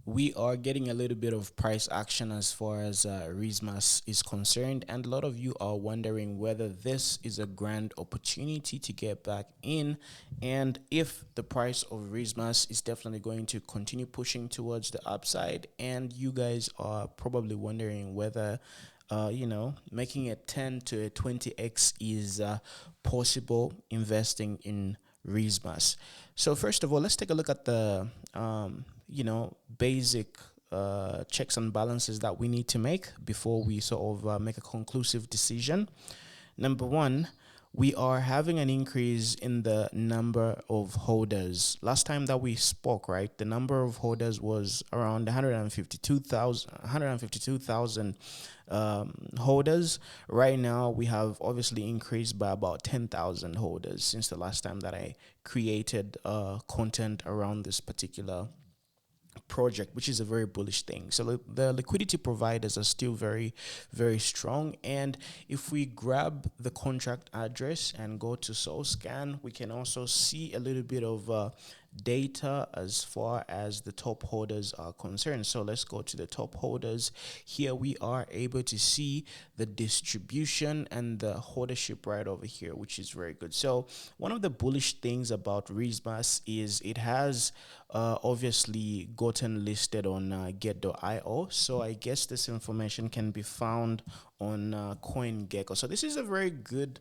We are getting a little bit of price action as far as Rizzmas is concerned, and a lot of you are wondering whether this is a grand opportunity to get back in, and if the price of Rizzmas is definitely going to continue pushing towards the upside. And you guys are probably wondering whether making a 10 to a 20x is possible investing in Rizzmas. So first of all, let's take a look at the basic checks and balances that we need to make before we sort of make a conclusive decision. Number one, we are having an increase in the number of holders. Last time that we spoke, right, the number of holders was around 152,000 holders. Right now, we have obviously increased by about 10,000 holders since the last time that I created content around this particular project, which is a very bullish thing. So the liquidity providers are still very, very strong. And if we grab the contract address and go to SoulScan, we can also see a little bit of data as far as the top holders are concerned. So let's go to the top holders. Here we are able to see the distribution and the holdership right over here, which is very good. So one of the bullish things about Rizzmas is it has obviously gotten listed on get.io. So I guess this information can be found on CoinGecko. So this is a very good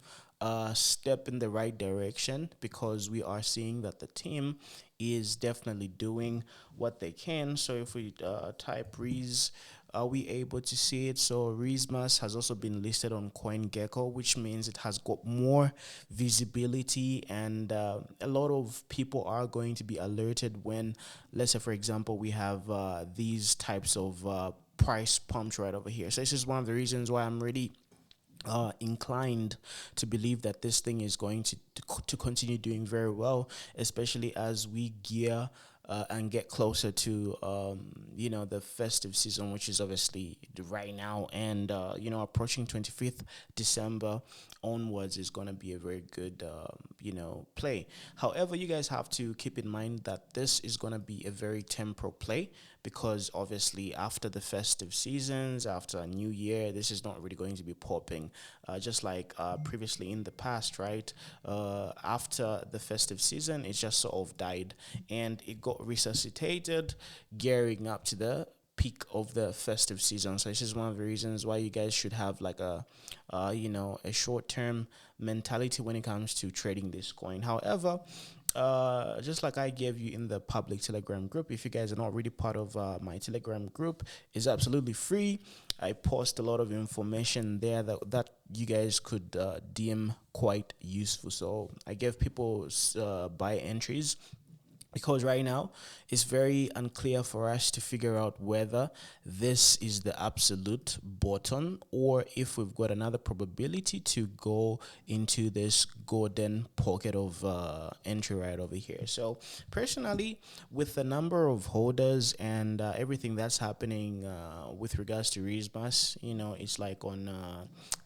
step in the right direction, because we are seeing that the team is definitely doing what they can. So if we type Riz, are we able to see it? So Rizzmas has also been listed on CoinGecko, which means it has got more visibility, and a lot of people are going to be alerted when, let's say, for example, we have these types of price pumps right over here. So this is one of the reasons why I'm really inclined to believe that this thing is going to continue doing very well, especially as we gear and get closer to the festive season, which is obviously right now, and approaching 25th December onwards is going to be a very good play. However, you guys have to keep in mind that this is going to be a very temporal play, because obviously after the festive seasons, after a new year, this is not really going to be popping, just like previously in the past, right? After the festive season, it just sort of died, and it got resuscitated gearing up to the peak of the festive season. So this is one of the reasons why you guys should have like a short-term mentality when it comes to trading this coin. However, just like I gave you in the public Telegram group, if you guys are not really part of my Telegram group, it's absolutely free. I post a lot of information there that you guys could deem quite useful. So I give people buy entries, because right now it's very unclear for us to figure out whether this is the absolute bottom, or if we've got another probability to go into this golden pocket of entry right over here. So personally, with the number of holders and everything that's happening with regards to Rizzmas, it's like on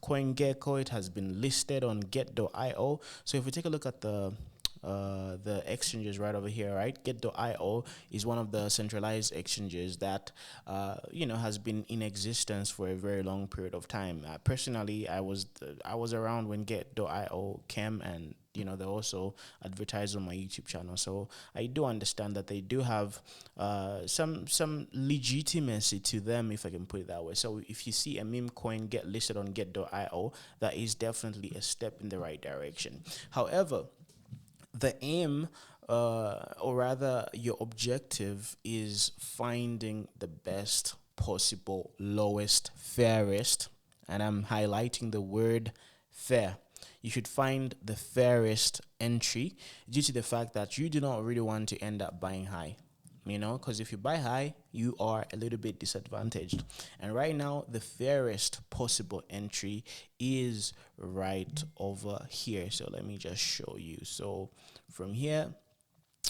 CoinGecko, it has been listed on get.io. So if we take a look at the exchanges right over here, right? Get.io is one of the centralized exchanges that has been in existence for a very long period of time. Personally, I was around when Get.io came, and they also advertise on my YouTube channel. So I do understand that they do have some legitimacy to them, if I can put it that way. So if you see a meme coin get listed on Get.io, that is definitely a step in the right direction. However, the aim, or rather your objective, is finding the best possible, lowest, fairest, and I'm highlighting the word fair. You should find the fairest entry, due to the fact that you do not really want to end up buying high. Because if you buy high, you are a little bit disadvantaged. And right now, the fairest possible entry is right over here. So let me just show you. So from here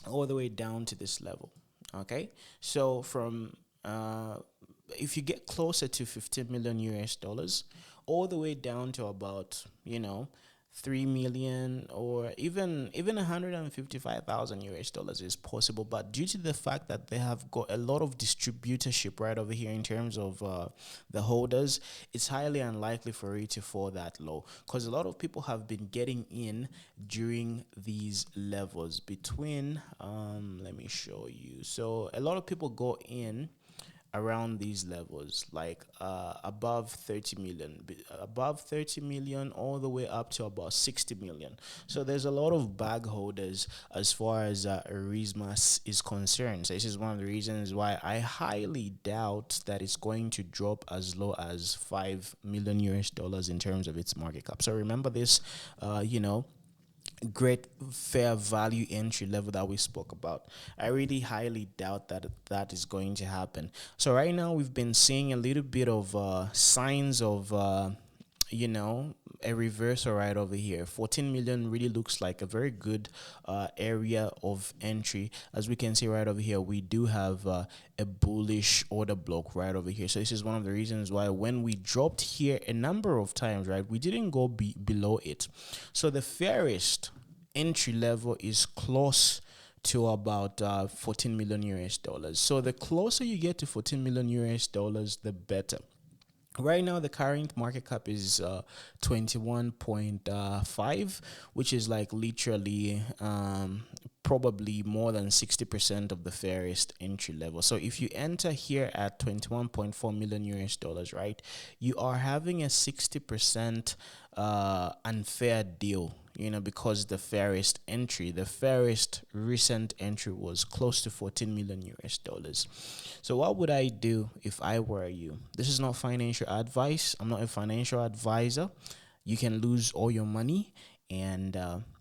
all the way down to this level. Okay. So from if you get closer to 15 million US dollars, all the way down to about 3 million or even 155,000 US dollars is possible, but due to the fact that they have got a lot of distributorship right over here in terms of the holders, it's highly unlikely for it to fall that low, because a lot of people have been getting in during these levels between let me show you. So a lot of people go in around these levels, like above 30 million, above 30 million, all the way up to about 60 million. So there's a lot of bag holders as far as Rizzmas is concerned. So this is one of the reasons why I highly doubt that it's going to drop as low as 5 million US dollars in terms of its market cap. So remember this, great fair value entry level that we spoke about. I really highly doubt that that is going to happen. So right now we've been seeing a little bit of signs of a reversal right over here. 14 million really looks like a very good area of entry. As we can see right over here, we do have a bullish order block right over here. So this is one of the reasons why when we dropped here a number of times, right, we didn't go below it. So the fairest entry level is close to about 14 million US dollars. So the closer you get to 14 million US dollars, the better. Right now, the current market cap is 21.5, which is like literally probably more than 60% of the fairest entry level. So if you enter here at 21.4 million US dollars, right, you are having a 60% unfair deal, because the fairest recent entry was close to 14 million US dollars. So what would I do if I were you? This is not financial advice. I'm not a financial advisor. You can lose all your money, and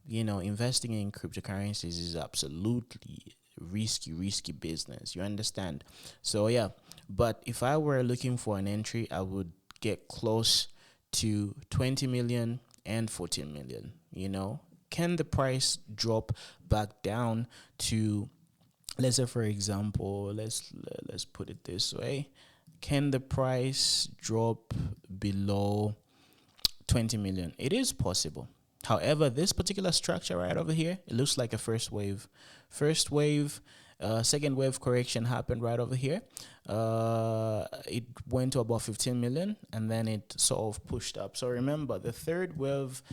investing in cryptocurrencies is absolutely risky business. You understand? So yeah, but if I were looking for an entry, I would get close to 20 million and 14 million. Can the price drop back down to, let's say for example, let's put it this way, can the price drop below 20 million? It is possible. However, this particular structure right over here, it looks like a first wave, second wave correction happened right over here. It went to about 15 million and then it sort of pushed up. So remember, the third wave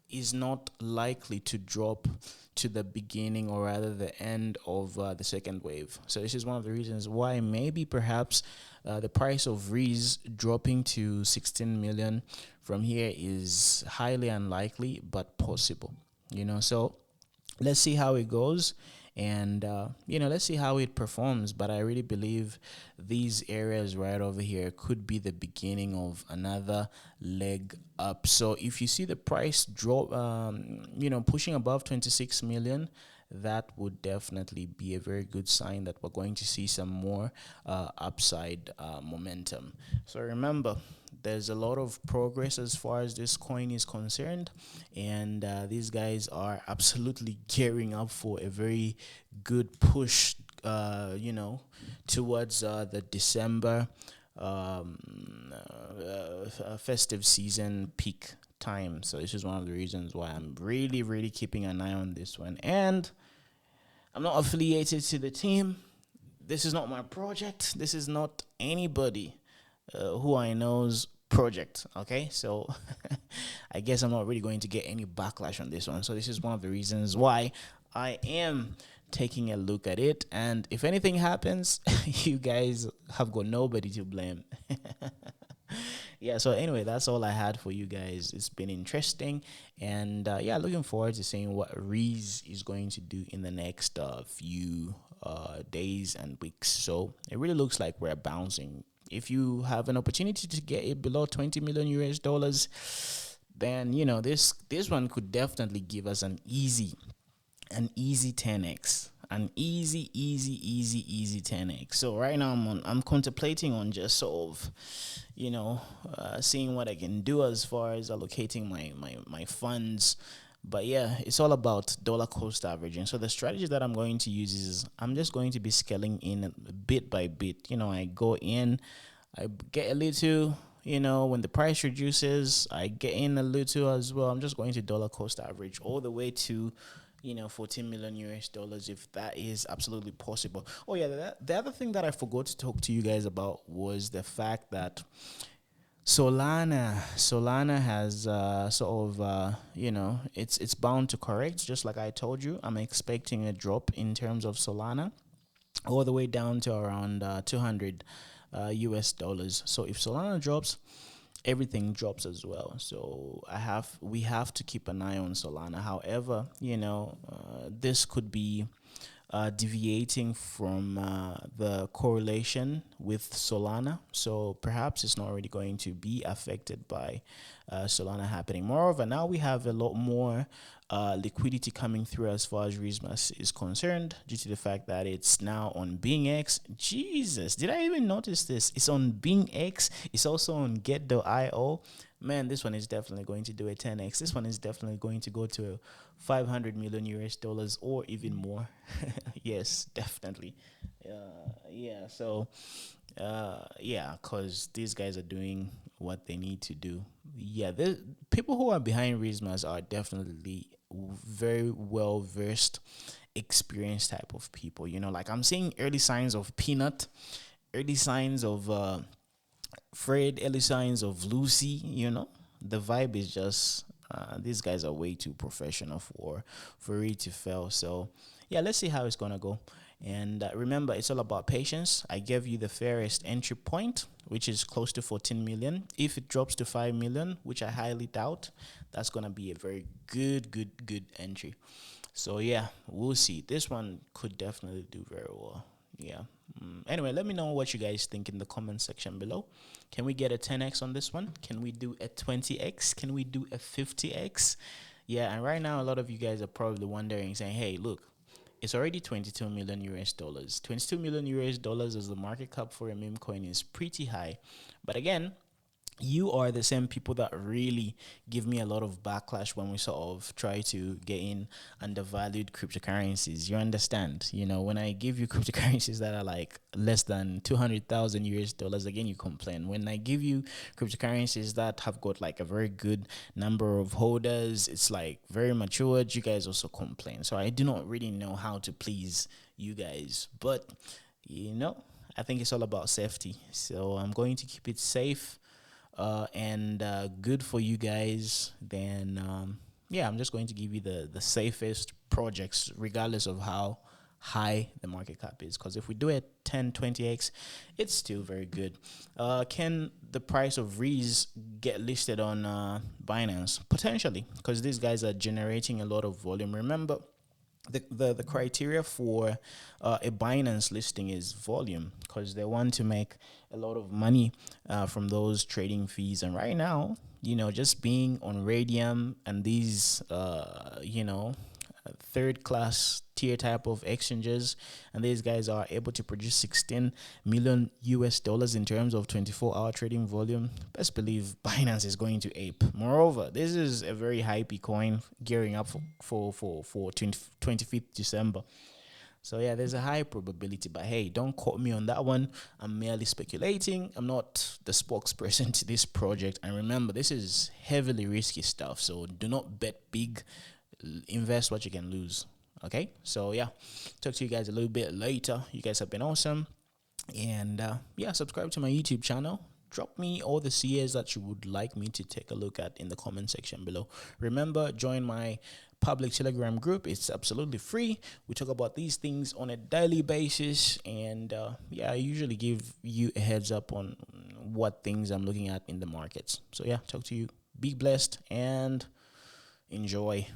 is not likely to drop to the beginning, or rather the end of the second wave. So this is one of the reasons why maybe perhaps the price of Riz dropping to 16 million from here is highly unlikely, but possible. So let's see how it goes, and let's see how it performs. But I really believe these areas right over here could be the beginning of another leg up. So if you see the price drop pushing above 26 million, that would definitely be a very good sign that we're going to see some more upside momentum. So remember, there's a lot of progress as far as this coin is concerned, and these guys are absolutely gearing up for a very good push towards the December festive season peak time. So this is one of the reasons why I'm really keeping an eye on this one. And I'm not affiliated to the team. This is not my project. This is not anybody who I know's project. Okay, so I guess I'm not really going to get any backlash on this one. So this is one of the reasons why I am taking a look at it. And if anything happens, you guys have got nobody to blame. Yeah, so anyway, that's all I had for you guys. It's been interesting, and looking forward to seeing what Riz is going to do in the next few days and weeks. So it really looks like we're bouncing. If you have an opportunity to get it below 20 million US dollars, then this one could definitely give us an easy 10x. An easy 10x. So right now I'm contemplating on just sort of seeing what I can do as far as allocating my funds. But yeah, it's all about dollar cost averaging. So the strategy that I'm going to use is I'm just going to be scaling in bit by bit. I go in, I get a little, when the price reduces, I get in a little as well. I'm just going to dollar cost average all the way to 14 million US dollars, if that is absolutely possible. Oh yeah, the other thing that I forgot to talk to you guys about was the fact that Solana has it's bound to correct. Just like I told you, I'm expecting a drop in terms of Solana all the way down to around 200 US dollars. So if Solana drops, everything drops as well. So we have to keep an eye on Solana. However, this could be deviating from the correlation with Solana. So perhaps it's not really going to be affected by Solana happening. Moreover, now we have a lot more liquidity coming through as far as Rizzmas is concerned, due to the fact that it's now on BingX. Jesus, did I even notice this? It's on BingX. It's also on Get.io. Man, this one is definitely going to do a 10x. This one is definitely going to go to 500 million US dollars or even more. Yes, definitely. Because these guys are doing what they need to do. Yeah, the people who are behind Rizzmas are definitely very well versed, experienced type of people. Like I'm seeing early signs of Peanut, early signs of Fred, early signs of Lucy. The vibe is just these guys are way too professional for it to fail. So yeah, let's see how it's gonna go. And remember, it's all about patience. I gave you the fairest entry point, which is close to 14 million. If it drops to 5 million, which I highly doubt, that's gonna be a very good entry. So yeah, we'll see. This one could definitely do very well. Yeah. Anyway, let me know what you guys think in the comment section below. Can we get a 10x on this one? Can we do a 20x? Can we do a 50x? Yeah, and right now a lot of you guys are probably wondering, saying, hey, look, it's already 22 million US dollars. 22 million US dollars as the market cap for a meme coin is pretty high. But again, you are the same people that really give me a lot of backlash when we sort of try to get in undervalued cryptocurrencies. You understand? When I give you cryptocurrencies that are like less than 200,000 US dollars, again, you complain. When I give you cryptocurrencies that have got like a very good number of holders, it's like very matured, you guys also complain. So I do not really know how to please you guys, but I think it's all about safety. So I'm going to keep it safe and good for you guys. Then I'm just going to give you the safest projects, regardless of how high the market cap is, because if we do it 10-20x, it's still very good. Can the price of Riz get listed on Binance? Potentially, because these guys are generating a lot of volume. Remember, the criteria for a Binance listing is volume, because they want to make a lot of money from those trading fees. And right now, just being on Radium and these third class tier type of exchanges, and these guys are able to produce 16 million US dollars in terms of 24-hour trading volume, best believe Binance is going to ape. Moreover, this is a very hypey coin gearing up for 25th December. So yeah, there's a high probability, but hey, don't quote me on that one. I'm merely speculating. I'm not the spokesperson to this project. And remember, this is heavily risky stuff, so do not bet big. Invest what you can lose. Okay, so yeah, talk to you guys a little bit later. You guys have been awesome. And subscribe to my YouTube channel. Drop me all the CAs that you would like me to take a look at in the comment section below. Remember, join my public Telegram group. It's absolutely free. We talk about these things on a daily basis. And I usually give you a heads up on what things I'm looking at in the markets. So yeah, talk to you. Be blessed and enjoy.